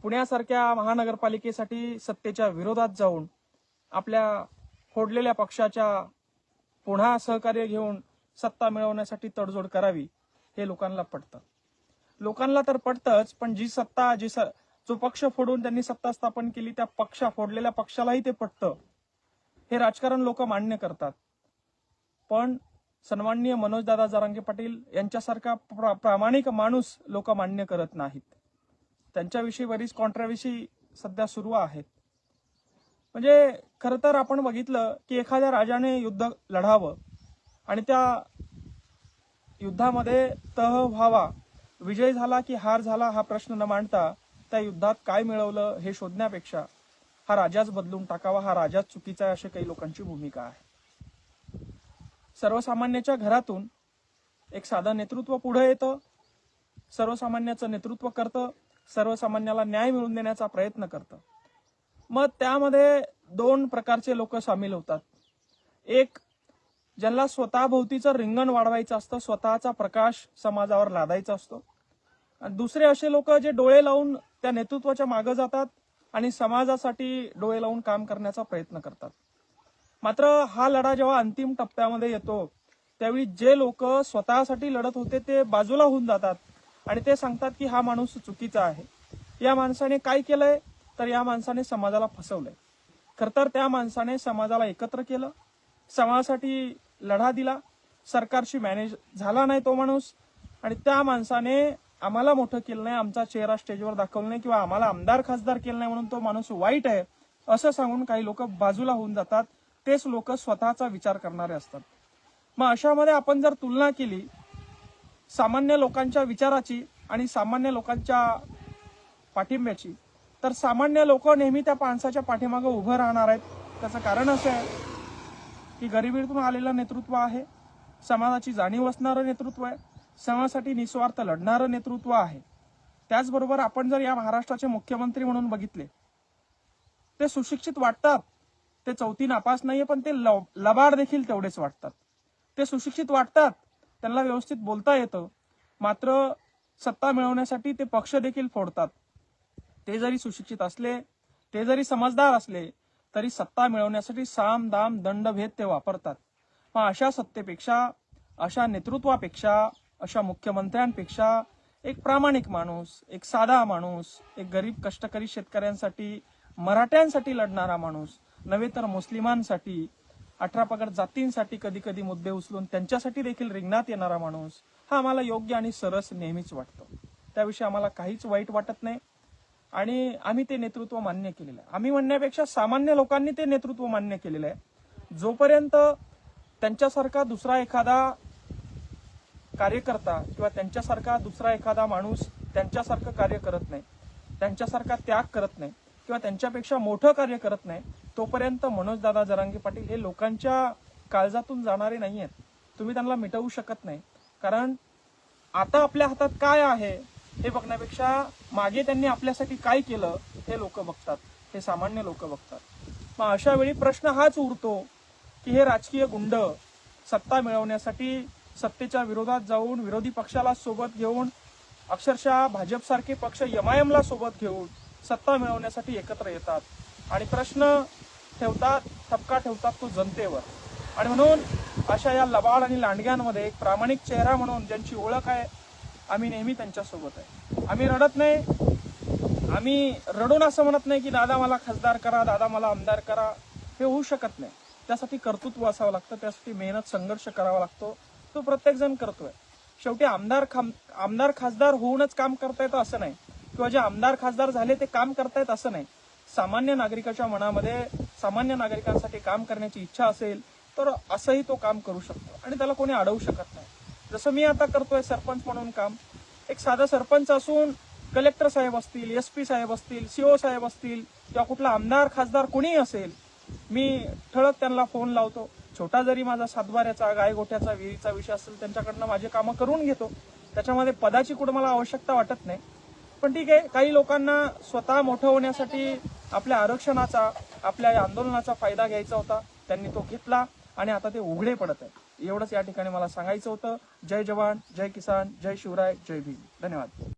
पुण्यासारख्या महानगरपालिकेसाठी सत्तेच्या विरोधात जाऊन आपल्या फोडलेल्या पक्षाच्या पुन्हा सहकार्य घेऊन सत्ता मिळवण्यासाठी तडजोड करावी हे लोकांना पटतं. लोकांना तर पटतंच, पण जी सत्ता जो पक्ष फोडून त्यांनी सत्ता स्थापन केली त्या फोडलेल्या पक्षालाही ते पटतं. हे राजकारण लोक मान्य करतात. पण सन्माननीय मनोजदादा जरांगे पाटील यांच्यासारखा प्रामाणिक माणूस लोक मान्य करत नाहीत. त्यांच्याविषयी बरीच कॉन्ट्रोव्हर्सी सध्या सुरू आहेत. म्हणजे खरं तर आपण बघितलं की एखाद्या राजाने युद्ध लढावं आणि त्या युद्धामध्ये तह व्हावा, विजय झाला की हार झाला हा प्रश्न न मांडता त्या युद्धात काय मिळवलं हे शोधण्यापेक्षा हा राजाच बदलून टाकावा, हा राजाच चुकीचा आहे, अशी काही लोकांची भूमिका आहे. सर्वसामान्याच्या घरातून एक साधं नेतृत्व पुढे येतं, सर्वसामान्याचं नेतृत्व करतं, सर्वसामान्याला न्याय मिळवून देण्याचा प्रयत्न करतं. मग त्यामध्ये दोन प्रकारचे लोक सामील होतात. एक, ज्यांना स्वतःभोवतीचं रिंगण वाढवायचं असतं, स्वतःचा प्रकाश समाजावर लादायचा असतो. आणि दुसरे असे लोक जे डोळे लावून त्या नेतृत्वाच्या मागे जातात आणि समाजासाठी डोळे लावून काम करण्याचा प्रयत्न करतात. मात्र हा लढा जेव्हा अंतिम टप्प्यामध्ये येतो त्यावेळी जे लोक स्वतःसाठी लढत होते ते बाजूला होऊन जातात आणि ते सांगतात की हा माणूस चुकीचा आहे. या माणसाने काय केलंय, तर या माणसाने समाजाला फसवलंय. खरं तर त्या माणसाने समाजाला एकत्र केलं, समाजासाठी लढा दिला, सरकारशी मॅनेज झाला नाही तो माणूस, आणि त्या माणसाने आम्हाला मोठं केलं नाही, आमचा चेहरा स्टेजवर दाखवला नाही किंवा आम्हाला आमदार खासदार केलं नाही म्हणून तो माणूस वाईट आहे असं सांगून काही लोक बाजूला होऊन जातात. तेच लोक स्वतःचा विचार करणारे असतात. मग अशामध्ये आपण जर तुलना केली सामान्य लोकांच्या विचाराची आणि सामान्य लोकांच्या पाठिंब्याची, तर सामान्य लोक नेहमी त्या माणसाच्या पाठीमागे उभं राहणार आहेत. त्याचं कारण असं आहे की गरिबीतून आलेलं नेतृत्व आहे, समाजाची जाणीव असणारं नेतृत्व आहे, समाजासाठी निस्वार्थ लढणारं नेतृत्व आहे. त्याचबरोबर आपण जर या महाराष्ट्राचे मुख्यमंत्री म्हणून बघितले, ते सुशिक्षित वाटतात, ते चौथी नापास नाहीये, पण ते लबाड देखील तेवढेच वाटतात. ते सुशिक्षित वाटतात, त्यांना व्यवस्थित बोलता येतं, मात्र सत्ता मिळवण्यासाठी ते पक्ष देखील फोडतात. ते जरी सुशिक्षित असले, ते जरी समजदार असले, तरी सत्ता मिळवण्यासाठी साम दाम दंडभेद ते वापरतात. मग अशा सत्तेपेक्षा, अशा नेतृत्वापेक्षा, अशा मुख्यमंत्र्यांपेक्षा एक प्रामाणिक माणूस, एक साधा माणूस, एक गरीब कष्टकरी शेतकऱ्यांसाठी, मराठ्यांसाठी लढणारा माणूस, नव्हे तर मुस्लिमांसाठी, 18 पगड जातींसाठी कधी कधी मुद्दे उचलून त्यांच्यासाठी देखील रिंगणात येणारा माणूस, हा आम्हाला योग्य आणि सरस नेहमीच वाटतो. त्याविषयी आम्हाला काहीच वाईट वाटत नाही आणि आम्ही ते नेतृत्व मान्य केलेलं आहे. आम्ही म्हणण्यापेक्षा सामान्य लोकांनी ते नेतृत्व मान्य केलेलं आहे. जोपर्यंत त्यांच्यासारखा दुसरा एखादा कार्यकर्ता किंवा त्यांच्यासारखा दुसरा एखादा माणूस त्यांच्यासारखं कार्य करत नाही, त्यांच्यासारखा त्याग करत नाही किंवा त्यांच्यापेक्षा मोठं कार्य करत नाही, तोपर्यंत मनोजदादा जरांगे पाटील हे लोकांच्या काळजातून जाणारे नाही आहेत. तुम्ही त्यांना मिटवू शकत नाही. कारण आता आपल्या हातात काय आहे हे बघण्यापेक्षा मागे त्यांनी आपल्यासाठी काय केलं हे लोक बघतात, हे सामान्य लोक बघतात. मग अशा वेळी प्रश्न हाच उरतो की हे राजकीय गुंड सत्ता मिळवण्यासाठी सत्तेच्या विरोधात जाऊन विरोधी पक्षाला सोबत घेऊन, अक्षरशः भाजपसारखे पक्ष MIM ला सोबत घेऊन सत्ता मिळवण्यासाठी एकत्र येतात आणि प्रश्न ठेवतात, ठपका ठेवतात तो जनतेवर. आणि म्हणून अशा या लबाड आणि लांडग्यांमध्ये एक प्रामाणिक चेहरा म्हणून ज्यांची ओळख आहे, आम्ही नेहमी त्यांच्यासोबत आहे. आम्ही रडत नाही, आम्ही रडून असं म्हणत नाही की दादा मला खासदार करा, दादा मला आमदार करा. हे होऊ शकत नाही. त्यासाठी कर्तृत्व असावं लागतं, त्यासाठी मेहनत संघर्ष करावा लागतो. तो प्रत्येक जण करतोय. शेवटी आमदार खासदार होऊनच काम करता येतं असं नाही, किंवा जे आमदार खासदार झाले ते काम करतायत असं नाही. सामान्य नागरिकाच्या मनामध्ये सामान्य नागरिकांसाठी काम करण्याची इच्छा असेल तर असंही तो काम करू शकतो आणि त्याला कोणी अडवू शकत नाही. जसं मी आता करतोय सरपंच म्हणून काम, एक साधा सरपंच असून कलेक्टर साहेब असतील, SP साहेब असतील, CO साहेब असतील किंवा कुठला आमदार खासदार कोणीही असेल, मी ठळक त्यांना फोन लावतो. छोटा जरी माझा सातबाऱ्याचा, गायगोठ्याचा, विहिरीचा विषय असेल त्यांच्याकडनं माझे कामं करून घेतो. त्याच्यामध्ये पदाची कुठं मला आवश्यकता वाटत नाही. पण ठीक आहे, काही लोकांना स्वतः मोठं होण्यासाठी आपल्या आरक्षणाचा, आपल्या आंदोलनाचा फायदा घ्यायचा होता, त्यांनी तो घेतला आणि आता ते उघडे पडत आहे. एवढंच या ठिकाणी मला सांगायचं होतं. जय जवान, जय किसान, जय शिवराय, जय भीम. धन्यवाद.